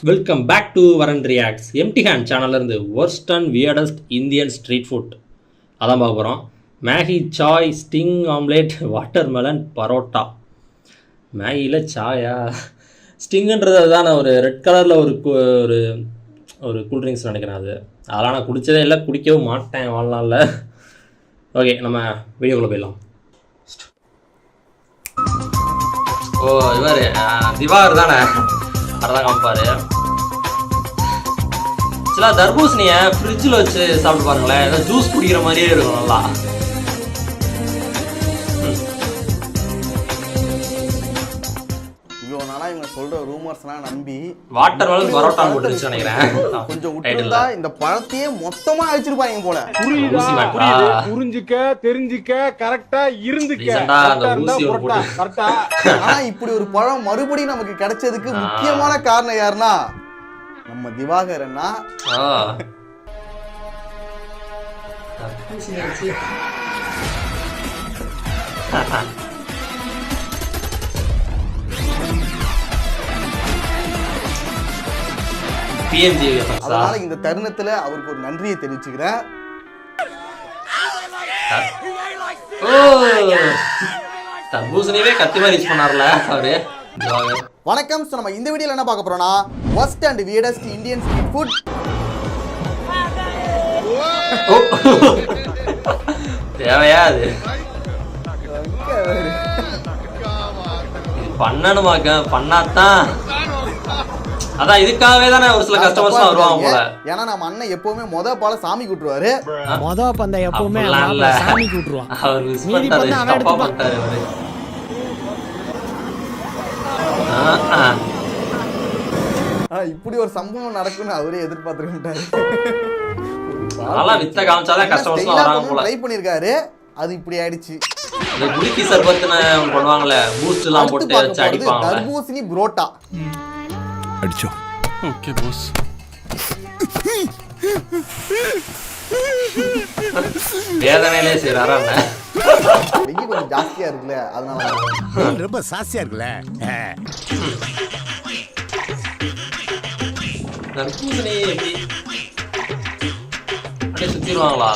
Welcome back to Varun reacts. Empty hand சேனல்லேருந்து worst and weirdest Indian street food அதான் பார்க்க போகிறோம். Maggi, chai, Sting omelette, watermelon, parotta. மேகியில் சாயா, ஸ்டிங்குன்றது அதுதான் ஒரு ரெட் கலரில் ஒரு ஒரு கூல்ட்ரிங்க்ஸ் நினைக்கிறேன். அதெல்லாம் நான் குடித்ததே இல்லை, குடிக்கவும் மாட்டேன் வாழ்நாளில். ஓகே, நம்ம வீடியோக்குள்ளே போயிடலாம். ஓ, இவர் திவாகர் தானே, அதான் காமிப்பார். சில தர்பூசணியை ஃப்ரிட்ஜில் வச்சு சாப்பிட்டு பாருங்களேன், ஏதோ ஜூஸ் குடிக்கிற மாதிரியே இருக்கும் நல்லா. இவ்வளோ நாளாக இவங்க சொல்கிற ரூமர்ஸ்லாம் நம்பி வாட்டர்மெலன் பரோட்டா போட்டுருச்சு நினைக்கிறேன். கொஞ்சம் விட்டுருந்தா இந்த பழத்தையே மொத்தமாக அழிச்சிருப்பாங்க போல. புரிஞ்சுக்க, தெரிஞ்சுக்க, கரெக்டா இருந்துக்க. ஆனா இப்படி ஒரு பழம் மறுபடியும் நமக்கு கிடைச்சதுக்கு முக்கியமான காரணம் யாருன்னா நம்ம திவாகரன்னா. அதனால இந்த தருணத்துல அவருக்கு ஒரு நன்றியை தெரிவிச்சுக்கிறேன். தர்பூசணியவே கத்தி மாதிரி யூஸ் பண்ணார்ல அவரு. வணக்கம். நம்ம இந்த வீடியோல என்ன பார்க்க போறோம்னா worst and weirdest Indian street food. தேவையா அது பண்ணணுமாக்க, பண்ணாதான் அதான் இதுக்காகவே தானே ஒரு சில கஸ்டமர்ஸ் வருவாங்க போல. ஏன்னா நம்ம அண்ணன் எப்பவுமே பால சாமி கூட்டுருவாரு. பந்த எப்பவுமே சாமி கூட்டுருவான். அவர் மிஸ் பண்ணிட்டாரு, தப்பா பண்ணிட்டாரு அவரு. இப்படி ஒரு சம்பவம் நடக்கும்னு அவரே எதிர்பார்த்துக்க மாட்டாரு. அதெல்லாம் வித்த காமிச்சாதான் கஸ்டமர்ஸ் வராங்க போல. ட்ரை பண்ணிருக்காரு, அது இப்படி ஆயிடுச்சு. இந்த குலுக்கி சர்பத்துன்னு பண்ணுவாங்கல, பூஸ்ட் எல்லாம் போட்டு வச்சு அடிப்பாங்க. தர்பூசணி புரோட்டா அடிச்சோ. Okay boss. வேதனையிலே செய்றாரா என்ன? வெயில் கொஞ்சம் ஜாஸ்தியா இருக்குல்ல, அதனால ரொம்ப சாசியா இருக்குல்ல. தர்பூசணி எப்படி அப்படியே சுத்திடுவாங்களா?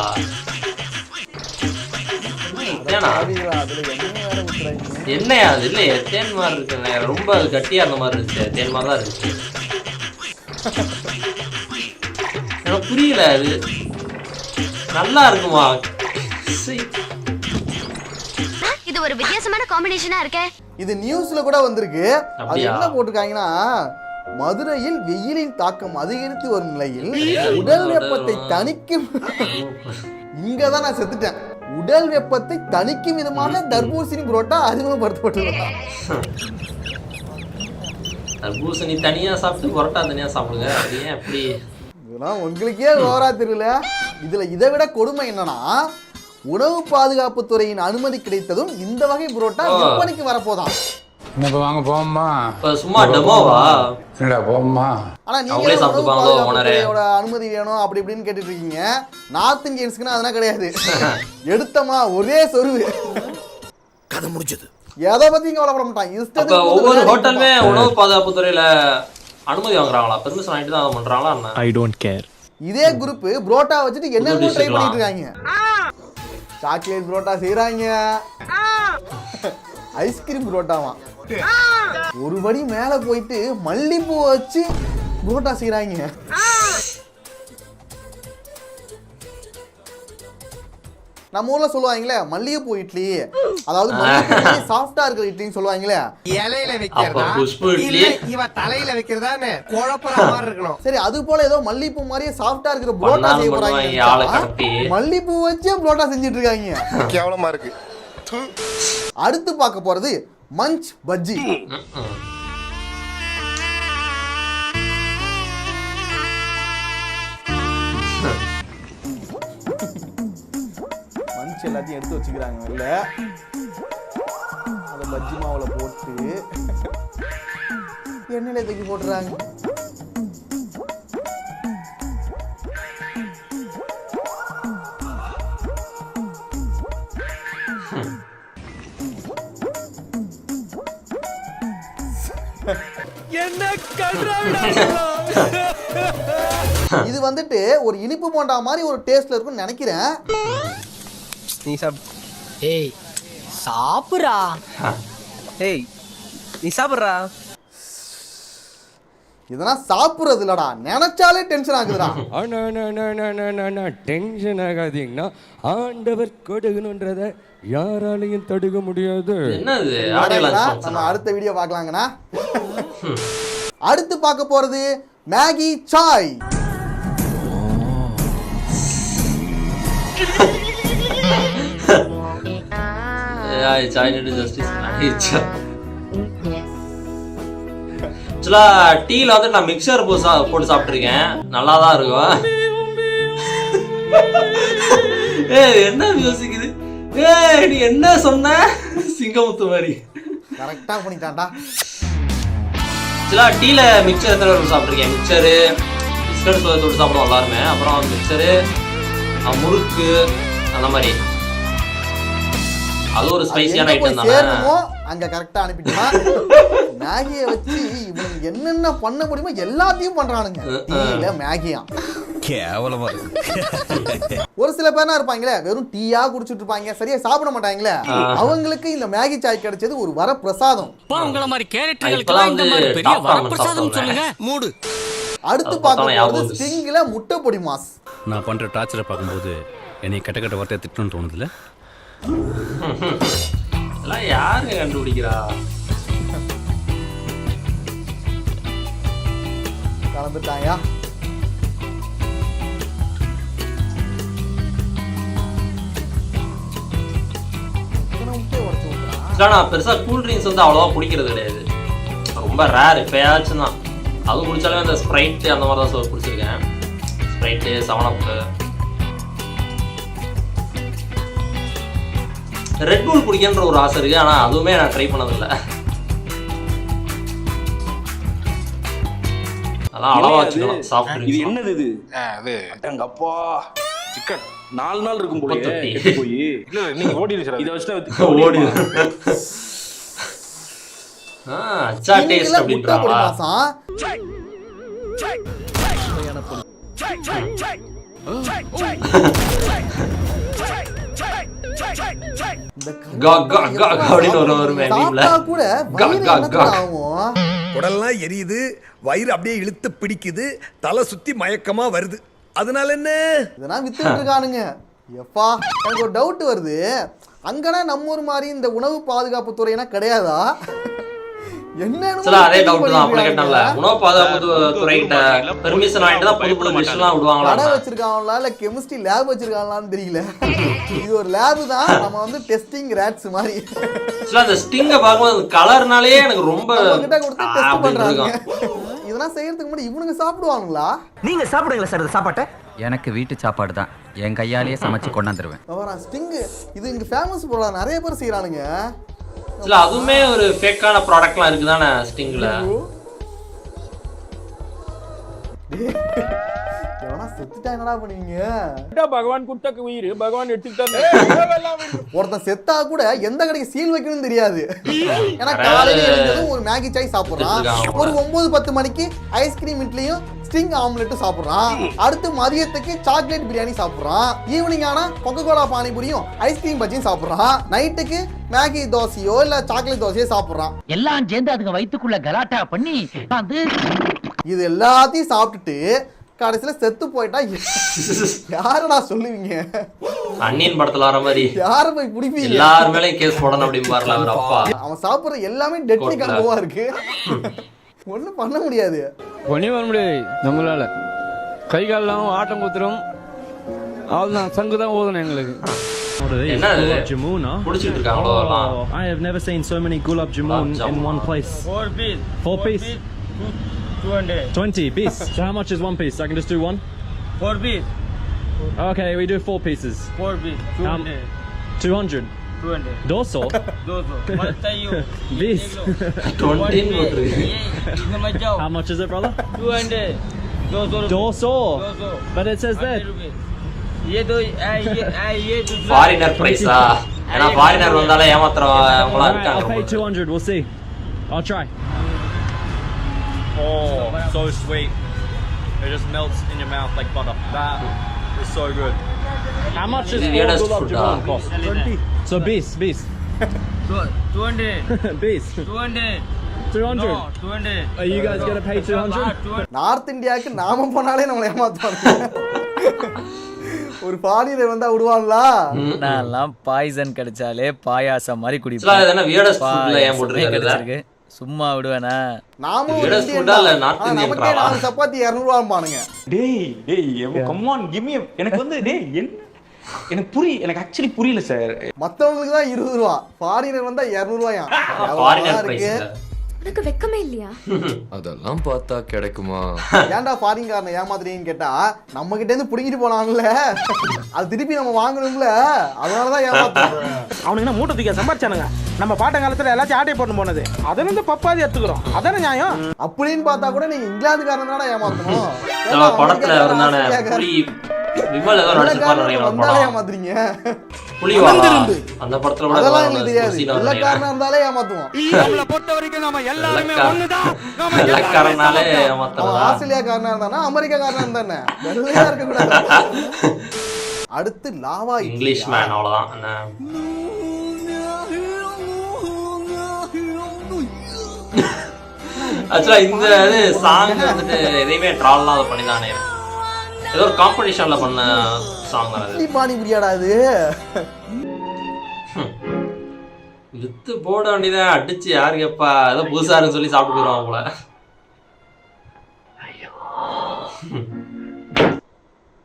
என்னையா அது இல்லையே, தேன் மாதிரி இருக்குங்க. ரொம்ப அது கட்டியா அந்த மாதிரி இருந்துச்சு, தேன் மாதிரி தான் இருந்துச்சு. எனக்கு புரியல, அது நல்லா இருக்குமா? இது ஒரு வித்தியாசமான காம்பினேஷனா இருக்கே. இது நியூஸ்ல கூட வந்திருக்கு. அது என்ன போட்டுருக்காங்கன்னா, மதுரையில் வெயிலின் தாக்கம் அதிகரித்து வரும் நிலையில் உடல் வெப்பத்தை தணிக்கும். இங்கதான் நான் செத்துட்டேன். உடல் வெப்பத்தை தணிக்கும் விதமாக தர்பூசணி புரோட்டா அறிமுகப்படுத்தப்பட்டுள்ளதா. தர்பூசணி தனியா சாப்பிட்டு புரோட்டா தனியா சாப்பிடுங்க, அது ஏன் அப்படி? இதெல்லாம் உங்களுக்கே ஓரா தெரியல. இதுல இதை விட கொடுமை என்னன்னா, உணவு பாதுகாப்பு துறையின் அனுமதி கிடைத்ததும் இந்த வகை புரோட்டா விற்பனைக்கு வரப்போதான். என்னப்பா வாங்க போம்மா. சும்மா டெமோவா? என்னடா போம்மா. ஆனா நீங்க உணவு அனுமதி வேணும் அப்படி இப்படின்னு கேட்டுட்டு இருக்கீங்க. நார்த் இந்தியன்ஸ்க்குன்னா அதெல்லாம் கிடையாது. எடுத்தமா ஒரே சொருவு, கதை முடிஞ்சது. எதை பத்தியும் கவலைப்பட மாட்டாங்க. ஒவ்வொரு ஹோட்டலுமே உணவு பாதுகாப்பு துறையில அனுமதி வாங்குறாங்களா, பெர்மிஷன் வாங்கிட்டு தான் பண்றாங்களா என்ன? I don't care. இதே குரூப் புரோட்டா வச்சுட்டு என்னென்ன ட்ரை பண்ணிட்டு இருக்காங்க. சாக்லேட் புரோட்டா செய்யறாங்க, ஐஸ்கிரீம் புரோட்டாவா, ஒரு படி மேல போயிட்டு மல்லிப்பூ வச்சு புரோட்டா செய்யறாங்க. நம்ம ஊர்ல சொல்லுவாங்களே மல்லிகைப்பூ இட்லி, அதாவது சாஃப்டா இருக்கிற இட்லின்னு சொல்லுவாங்களே. இலையில வைக்கிறதா இல்ல இவ தலையில வைக்கிறதான்னு குழப்பற மாதிரி இருக்கணும். சரி, அது போல ஏதோ மல்லிப்பூ மாதிரியே சாஃப்டா இருக்கிற புரோட்டா செய்ய போறாங்க. மல்லிப்பூ வச்சு புரோட்டா செஞ்சுட்டு இருக்காங்க. கேவலமா இருக்கு. அடுத்து பார்க்க போறது மஞ்ச் பஜ்ஜி. மஞ்ச் எல்லாத்தையும் எடுத்து வச்சுக்கிறாங்க. இல்ல அத பஜ்ஜி மாவுல போட்டு எண்ணெயில தூக்கி போட்டுறாங்க. என்ன கன்றாவிடா. இது வந்துட்டு ஒரு இனிப்பு போண்டா மாதிரி ஒரு டேஸ்ட்ல இருக்கும்னு நினைக்கிறேன். நீ சாப் ஏய் சாப்பிடுறா. ஏய் நீ சாப்பிடுறா. இதெல்லாம் சாப்பிடுறது இல்லடா, நினைச்சாலே டென்ஷன் ஆகுதுடா. டென்ஷன் ஆகாதீங்கன்னா ஆண்டவர் கொடுக்கணுன்றத யாராலையும் தடுக்க முடியாது. என்னது ஆடியோ லான்ச் நம்ம அடுத்த வீடியோ பார்க்கலாங்கண்ணா. அடுத்து பார்க்க போறது மேகி சாய். டீல வந்து நான் மிக்சர் போட்டு சாப்பிட்டுருக்கேன், நல்லா தான் இருக்கும். என்ன மியூசிக் இது? நீ என்ன சொன்ன? சிங்கமுத்து மாதிரி கரெக்டா பண்ணிட்டான்டா. டீல மிக்சர் எத்தனை பேர் சாப்பிட்ருக்கேன்? மிக்சரு பிஸ்கட் தொட்டு சாப்பிடுவோம் எல்லாருமே. அப்புறம் மிக்சரு, முறுக்கு, அந்த மாதிரி. அது ஒரு ஸ்பைசியான ஐட்டம் தானே. அங்க கரெக்டா அனுப்பிட்டா. மேகியை வச்சு இவனுக்கு என்னென்ன பண்ண முடியுமோ எல்லாத்தையும் பண்றானுங்க. டீல மேகியா கேவலமா இருக்கு. ஒரு சில பேர்னா இருப்பாங்களே வெறும் டீயா குடிச்சிட்டு இருப்பாங்க, சரியா சாப்பிட மாட்டாங்களே. அவங்களுக்கு இந்த மேகி சாய் கிடைச்சது ஒரு வரப்பிரசாதம். உங்கள மாதிரி கேரக்டர்களுக்கு இந்த மாதிரி பெரிய வரப்பிரசாதம் சொல்லுங்க. மூடு. அடுத்து பார்க்க ஸ்டிங்ல முட்டை பொடி மாஸ். நான் பண்ற டார்ச்சரை பார்க்கும்போது என்னை கெட்ட கெட்ட வார்த்தையை திட்டணும்னு தோணுதுல. இதெல்லாம் யாரு கண்டுபிடிக்கிறா? கலந்துட்டாயா? நான் பெருசா கூல் ட்ரிங்க்ஸ் வந்து அவ்வளோவா குடிக்கிறது கிடையாது, ரொம்ப ரேர், எப்பயாச்சும் தான். அது குடிச்சாலே அந்த ஸ்ப்ரைட்டு அந்த மாதிரி தான் குடிச்சிருக்கேன். ஸ்ப்ரைட்டு, 7up, ரெட் பூல் குடிக்கன்ற ஒரு ஆசை இருக்கு, ஆனா அதுவுமே நான் ட்ரை பண்ணதில்லை. அதெல்லாம் அளவா வச்சுக்கலாம். சாஃப்ட் ட்ரிங்க்ஸ் இது என்னது? இது அது அடங்கப்பா சிக்கன் 4 நாள் இருக்கும் போல கெட்டு போய். இல்ல நீங்க ஓடிடுங்க சார், இத வச்சுட்டு ஓடி. அச்சா டேஸ்ட் அப்படின்றாங்களா? உடல்லாம் எரியுது, வயிறு அப்படியே இழுத்து பிடிக்குது, தலை சுத்தி மயக்கமா வருது. அதனால என்ன இதெல்லாம் வித்துட்டு இருக்கானுங்க. எப்பா எனக்கு ஒரு டவுட் வருது, அங்கனா நம்ம ஊர் மாதிரி இந்த உணவு பாதுகாப்பு துறைனா கிடையாதா? அதே டவுட் தான் அப்படி கேட்டால. உணவு பாதுகாப்பு துறைகிட்ட பெர்மிஷன் வாங்கிட்டு தான் புது புது டிஷ்லாம் விடுவாங்களா? கடை வச்சிருக்காங்களா இல்ல கெமிஸ்ட்ரி லேப் வச்சிருக்காங்களான்னு தெரியல. இது ஒரு லேப் தான், நம்ம வந்து டெஸ்டிங் ரேட்ஸ் மாதிரி. அந்த ஸ்டிங்க பாக்கும்போது கலர்னாலே எனக்கு ரொம்ப கிட்ட கொடுத்து டெஸ்ட் பண்றாங்க. இதெல்லாம் செய்யறதுக்கு முன்னாடி இவனுங்க சாப்பிடுவாங்களா? நீங்க சாப்பிடுங்களா சார் இந்த சாப்பாட்டை? எனக்கு வீட்டு சாப்பாடு தான், என் கையாலேயே சமைச்சு கொண்டாந்துருவேன். ஸ்டிங் இது இங்க ஃபேமஸ் போல, நிறைய பேர் செய்யறானுங்க. இல்ல அதுமே ஒரு ஃபேக்கான ப்ராடக்ட்லாம் இருக்குதானே ஸ்டிங்ல. செத்துட்டா என்னடா பண்ணுவீங்க? பகவான் கொடுத்த உயிர் பகவான் எடுத்துக்கிட்டாரு. ஒருத்தன் செத்தா கூட எந்த கடைக்கு சீல் வைக்கணும்னு தெரியாது. ஏன்னா காலையில எழுந்ததும் ஒரு மேகி சாய் சாப்பிடுறான், ஒரு 9-10 மணிக்கு ஐஸ்கிரீம் இட்லியும் ஸ்டிங் ஆம்லெட்டும் சாப்பிடுறான், அடுத்து மதியத்துக்கு சாக்லேட் பிரியாணி சாப்பிடுறான், ஈவினிங் ஆனா கொக்கோகோலா பானிபூரியும் ஐஸ்கிரீம் பஜ்ஜியும் சாப்பிடுறான், நைட்டுக்கு மேகி தோசையோ இல்ல சாக்லேட் தோசையோ சாப்பிடுறான். எல்லாம் சேர்ந்து அதுக்கு வயித்துக்குள்ள கலாட்டா பண்ணி இது எல்லாத்தையும் சாப்பிட்டுட்டு கடைசியில செத்து போயிட்டா யாரடா சொல்லுவீங்க? அன்னியன் படத்துல வர மாதிரி யார போய் பிடிப்பீங்க? எல்லார் மேலயும் கேஸ் போடணும் அப்படின்னு பாருல அவர் அப்பா. அவன் சாப்பிடுற எல்லாமே டெட்லி கம்பவா இருக்கு, ஒண்ணும் பண்ண முடியாது. ஒண்ணே வர முடியாது நம்மளால. கை கால்லாம் ஆட்டம் குத்துறோம், அவ்வளவுதான், சங்கு தான் ஓதணும் எங்களுக்கு. Gulab jamun, குடிச்சிட்டு இருக்காங்களோ? I have never seen so many gulab jamun in one place. 4 piece. 20 piece. So how much is one piece? I can just do one? 4 piece. Okay, we do 4 pieces. 4 piece. 200. 200. 200. Doso. What are you? This. 20. How much is it, brother? 200. Doso. But it says that. ये तो foreigner பிரைஸா? ஏன்னா foreigner வந்தாலே ஏமாத்துறவங்களா இருக்காங்க. I'll pay 200. We'll see. I'll try. Oh, so sweet. It just melts in your mouth like butter. That is so good. How much is This is 4 weirdest gulab food, jamun cost? 20. So bees. 200. Bees. 200. 200. No, 200. Are you guys gonna pay 200? North இந்தியாவுக்கு நாம போனாலே நம்மளை ஏமாத்துவாங்க. ஒரு பாடியில வந்தா விடுவாங்களா? நான்லாம் poison கிடைச்சாலே பாயாசம் மாதிரி ஆக்சுவலா இது என்ன weirdest foodல ஏன் போட்டுருக்காரு? சும்மா விடுவேனா? நாம ஒரு weirdest food இல்ல நார்த் இந்தியன் நமக்கே 4 சப்பாத்தி 200 ரூபாய்பானுங்க. டேய் come on give me எனக்கு வந்து டேய் எனக்கு ஆக்சுவலி புரியல சார். மத்தவங்களுக்கு தான் 20 ரூபாய். ஃபாரினர் வந்தா 200 ரூபாயா? Foreigner price. உனக்கு வெக்கமே இல்லையா? அதெல்லாம் பார்த்தா கிடைக்குமா? ஏன்டா ஃபாரின்காரனை ஏமாத்துறீங்கன்னு கேட்டா நம்ம கிட்ட இருந்து புடிங்கிட்டு போனாங்கல்ல, அது திருப்பி நம்ம வாங்கணும்ல, அதனாலதான் ஏமாத்துறோம். அவனுக்கு என்ன மூட்டை தூக்கி சம்பாரிச்சானுங்க. நம்ம பாட்ட காலத்துல எல்லாத்தையும் ஆட்டை போட்டு போனது. அதுல இருந்து பப்பாதி எடுத்துக்கிறோம். அதானே நியாயம். அப்படின்னு பார்த்தா கூட நீங்க இங்கிலாந்துக்காரன் தானே ஏமாத்தணும். நம்ம படத்துல இருந்தானே புலி விமல் ஏதோ நடிச்சிருப்பாரு நினைக்கிறேன் படம். ஏமாத்துறீங்க. புலிவாலா அந்த படத்துல கூட அதெல்லாம் எங்களுக்கு தெரியாது. வெள்ளக்காரனா இருந்தாலே ஏமாத்துவோம். நம்மள பொறுத்த வரைக்கும் நாம எல்லாரும் ஒண்ணுதான். வெள்ளக்காரனாலே அவன் ஏமாத்துறதா? ஆஸ்திரேலியாக்காரனா இருந்தானா அமெரிக்காக்காரனா இருந்தானே வெள்ளையா இருக்க கூடாது. அடுத்து லாவா இங்கிலீஷ் மேன் அவ்வளவுதான். என்ன ஆக்சுவலா இந்த சாங் வந்துட்டு எதையுமே ட்ரால்லாம் அதை பண்ணிதானே ஏதோ ஒரு காம்படிஷன்ல பண்ண சாங் தான் அது. பானிபுரியாடா இது? வித்து போட வேண்டியதான் அடிச்சு யாரு கேப்பா ஏதோ புதுசா இருக்குன்னு சொல்லி சாப்பிட்டு போயிருவாங்க போல.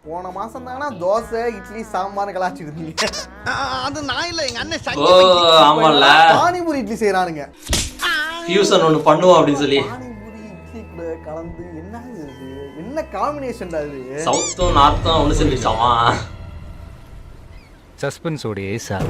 போன மாசம் தானா தோசை இட்லி சாம்பார் கலாச்சிட்டு இருந்தீங்க. அது நான் இல்ல எங்க அண்ணன் ஓ ஆமால பானிபூரி இட்லி செய்யறானுங்க. ஃபியூசன் ஒன்னு பண்ணுவோம் அப்படின்னு சொல்லி பானிபூரி இட்லி கூட கலந்து என்ன இது? என்ன காம்பினேஷன்டா இது? சவுத்தும் நார்த்தும் ஒன்னு சேர்ந்துச்சாமா. சஸ்பென்ஸ் ஓடியே சார்.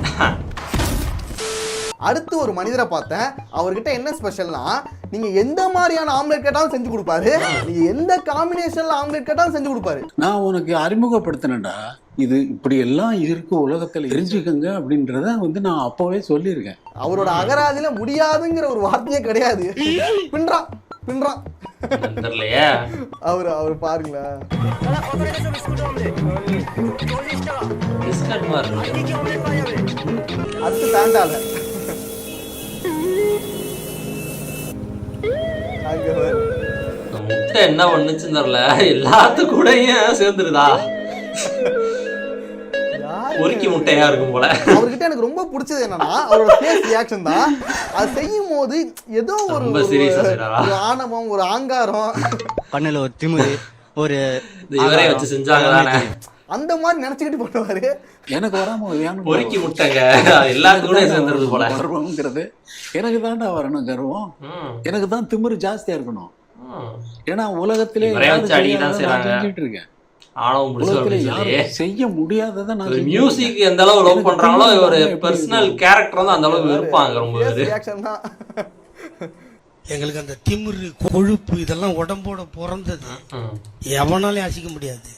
அடுத்து ஒரு மனிதரை பார்த்தேன். அவர்கிட்ட என்ன ஸ்பெஷல்னா நீங்க எந்த மாதிரியான ஆம்லெட் கேட்டாலும் செஞ்சு கொடுப்பாரு. நீங்க எந்த காம்பினேஷன்ல ஆம்லெட் கேட்டாலும் செஞ்சு கொடுப்பாரு. நான் உனக்கு அறிமுகப்படுத்தினேன்டா, இது இப்படி எல்லாம் இருக்கு உலகத்துல தெரிஞ்சுக்கங்க அப்படின்றத வந்து நான் அப்பவே சொல்லியிருக்கேன். அவரோட அகராதியில முடியாதுங்கிற ஒரு வார்த்தையே கிடையாது. பின்றான் பின்றான் தெரியலையே. அவர் பாருங்களேன். பிஸ்கட் மாதிரி அடுத்து தாண்டால முட்டை என்ன பண்ணுச்சுன்னு தெரியல, எல்லாத்து கூடயும் சேர்ந்துருதா. பொறுக்கி முட்டையா இருக்கும் போல. அவர்கிட்ட எனக்கு ரொம்ப பிடிச்சது என்னன்னா அவரோட ஃபேஸ் ரியாக்ஷன் தான். அது செய்யும் போது ஏதோ ஒரு ஆணவம், ஒரு ஆங்காரம், பண்ணல ஒரு திமிரு, ஒரு இவரே வச்சு செஞ்சாங்க தானே அந்த மாதிரி நினைச்சுக்கிட்டு பண்ணுவாரு. எனக்கு வராம பொறுக்கி முட்டைங்க எல்லாத்து கூட சேர்ந்துருது போல. கர்வம்ங்கிறது எனக்கு தான்டா வரணும். கர்வம் எனக்கு தான் திமிரு ஜாஸ்தியா இருக்கணும். ஏன்னா உலகத்திலே செஞ்சுட்டு இருக்கேன். செய்ய முடியாததை நான் மியூசிக் எந்த அளவு லவ் பண்றாங்களோ ஒரு பர்சனல் கேரக்டர் வந்து அந்த அளவுக்கு இருப்பாங்க. ரொம்ப எங்களுக்கு அந்த திமிரு கொழுப்பு இதெல்லாம் உடம்போட பிறந்தது. எவனாலே அசிக்க முடியாது.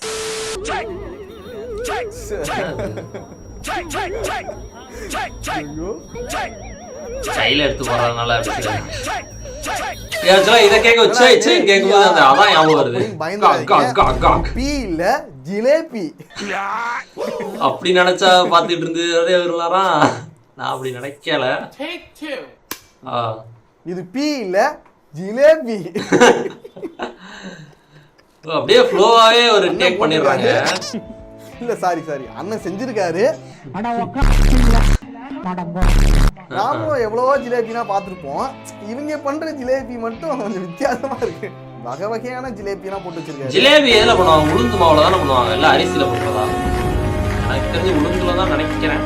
கையில எடுத்து போறதுனால இத கேட்க வச்சு கேட்கும்போது அந்த அதான் ஞாபகம் வருது. பீ இல்ல ஜிலேபி அப்படி நினைச்சா பாத்துட்டு இருந்து வரலாரா? நான் அப்படி நினைக்கல. இது பீ இல்ல ஜிலேபி. அப்படியே ஃப்ளோவாவே ஒரு டேக் பண்ணிடுறாங்க. இல்ல சாரி அண்ணன் செஞ்சிருக்காரு. நாமளும் எவ்வளவோ ஜிலேபினா பார்த்துருப்போம். இவங்க பண்ற ஜிலேபி மட்டும் கொஞ்சம் வித்தியாசமா இருக்கு. வகை வகையான ஜிலேபிலாம் போட்டு வச்சிருக்காரு. ஜிலேபி எதுல பண்ணுவாங்க? உளுந்து மாவுல தானே பண்ணுவாங்க, இல்ல அரிசியில பண்றதா? எனக்கு தெரிஞ்சு உளுந்துல தான் நினைக்கிறேன்.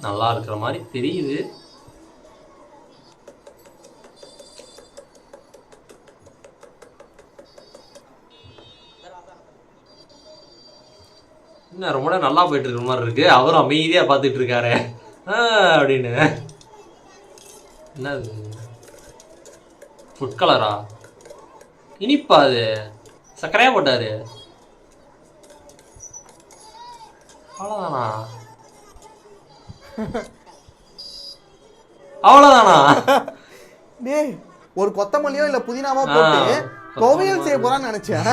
நல்லா இருக்கிற மாதிரி தெரியுது. என்ன ரொம்ப நல்லா போயிட்டு இருக்கிற மாதிரி இருக்கு. அவரும் அமைதியா பாத்துட்டு இருக்காரு அப்படின்னு. என்னது ஃபுட் கலரா? இனிப்பா? அது சர்க்கரையா போட்டாரு அவ்வளோதானா? அவ்வளோதானா? டேய் ஒரு கொத்தமல்லியோ இல்ல புதினாவோ போட்டு துவையல் செய்ய போறான்னு நினைச்சேன்.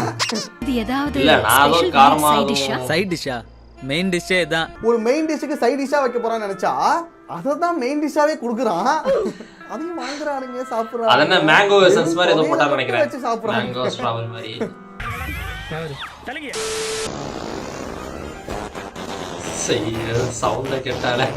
இது ஏதாவது இல்ல நான் அதோ காரமா சைட் டிஷ்ஷா மெயின் டிஷ்ஷே தான். ஒரு மெயின் டிஷ்ஷுக்கு சைட் டிஷ்ஷா வைக்க போறான்னு நினைச்சா அதை தான் மெயின் டிஷ்ஷாவே கொடுக்குறான். அதையும் வாங்குறானுங்க சாப்பிடுறாங்க. அது என்ன மேங்கோ எசன்ஸ் மாதிரி ஏதோ போட்டான்னு நினைக்கிறேன். வச்சு சாப்பிடுறாங்க. மேங்கோ ஸ்ட்ராபெரி மாதிரி. சரி சவுண்ட கேட்டாலே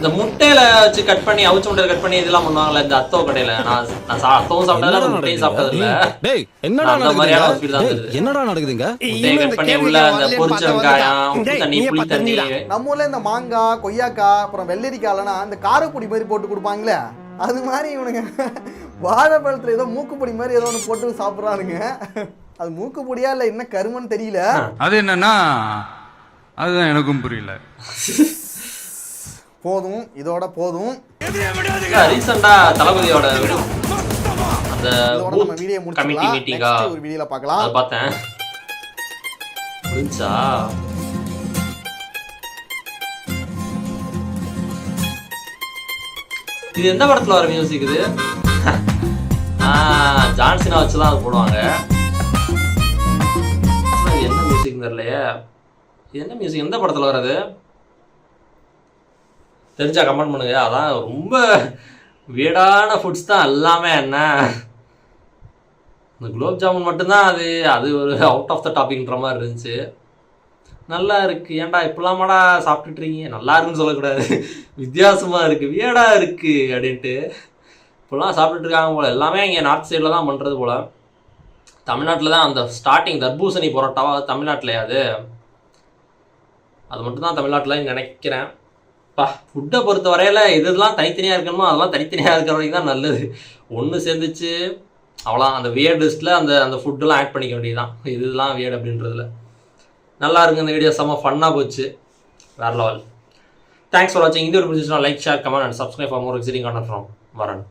இந்த முட்டையில வச்சு கட் பண்ணி அவிச்ச முட்டையில கட் பண்ணி இதெல்லாம் பண்ணுவாங்கல்ல இந்த அத்தோ கடையில. நான் அத்தவும் சாப்பிட்டதில்ல, முட்டையும் சாப்பிட்டது இல்ல. டேய் என்னடா அந்த மாதிரியான ஒரு ஃபீல் தான் இருந்தது. என்னடா நடக்குதுங்க? முட்டையை கட் பண்ணி உள்ள அந்த பொரிச்ச வெங்காயம், உப்பு தண்ணி, புளி தண்ணி. நம்ம ஊர்ல இந்த மாங்காய், கொய்யாக்காய், அப்புறம் வெள்ளரிக்காய்லாம் அந்த காரப்பொடி மாதிரி போட்டு கொடுப்பாங்களே, அது மாதிரி இவனுங்க வாழைப்பழத்துல ஏதோ மூக்குப்பொடி மாதிரி ஏதோ ஒன்று போட்டு சாப்பிட்றானுங்க. அது மூக்குப்பொடியா இல்லை என்ன கருமன்னு தெரியல. அது என்னன்னா அதுதான் எனக்கும் புரியல. போதும், இதோட போதும். ரீசெண்டா தளபதியோட அந்த நம்ம வீடியோ கமிட்டி முடிச்சிடலாம். மீட்டிங்கா நெக்ஸ்ட் ஒரு வீடியோல பார்க்கலாம். அத பார்த்தேன். புரிஞ்சா இது எந்த படத்துல வர மியூசிக் இது? ஜான்சினா வச்சு தான் அது போடுவாங்க. என்ன மியூசிக் தெரியலையே. இது என்ன மியூசிக், எந்த படத்துல வர்றது தெரிஞ்சா கமெண்ட் பண்ணுங்க. அதான் ரொம்ப வியர்டான ஃபுட்ஸ் தான் எல்லாமே. என்ன இந்த குலோப் ஜாமுன் மட்டும்தான் அது ஒரு அவுட் ஆஃப் த டாபிக்ன்ற மாதிரி இருந்துச்சு. நல்லா இருக்குது, ஏன்டா இப்படிலாமாடா சாப்பிட்டுட்டு இருக்கீங்க? நல்லா இருக்குன்னு சொல்லக்கூடாது, வித்தியாசமாக இருக்குது, வியர்டாக இருக்குது அப்படின்ட்டு இப்போலாம் சாப்பிட்டுட்டு இருக்காங்க போல். எல்லாமே இங்கே நார்த் சைடில் தான் பண்ணுறது போல். தமிழ்நாட்டில் தான் அந்த ஸ்டார்டிங் தர்பூசணி பரோட்டாவா தமிழ்நாட்டிலையா அது மட்டும்தான் தமிழ்நாட்டில் நினைக்கிறேன். ஃபுட்டை பொறுத்த வரையில் இதெல்லாம் தனித்தனியாக இருக்கணுமோ அதெல்லாம் தனித்தனியாக இருக்கிற வரைக்கும் தான் நல்லது. ஒன்று சேர்ந்துச்சு அவ்வளோ அந்த வியர்ட் லிஸ்ட்டில் அந்த ஃபுட்டெல்லாம் ஆட் பண்ணிக்க வேண்டியதுதான். இதெல்லாம் வியர்ட் அப்படின்றதுல நல்லா இருக்குது. இந்த வீடியோ செம்ம ஃபன்னாக போச்சு, வேறு லெவல். தேங்க்ஸ் ஃபார் வாட்சிங். இந்த ஒரு பிடிச்சிச்சுன்னா like, share, comment and subscribe for more exciting content from வரன்.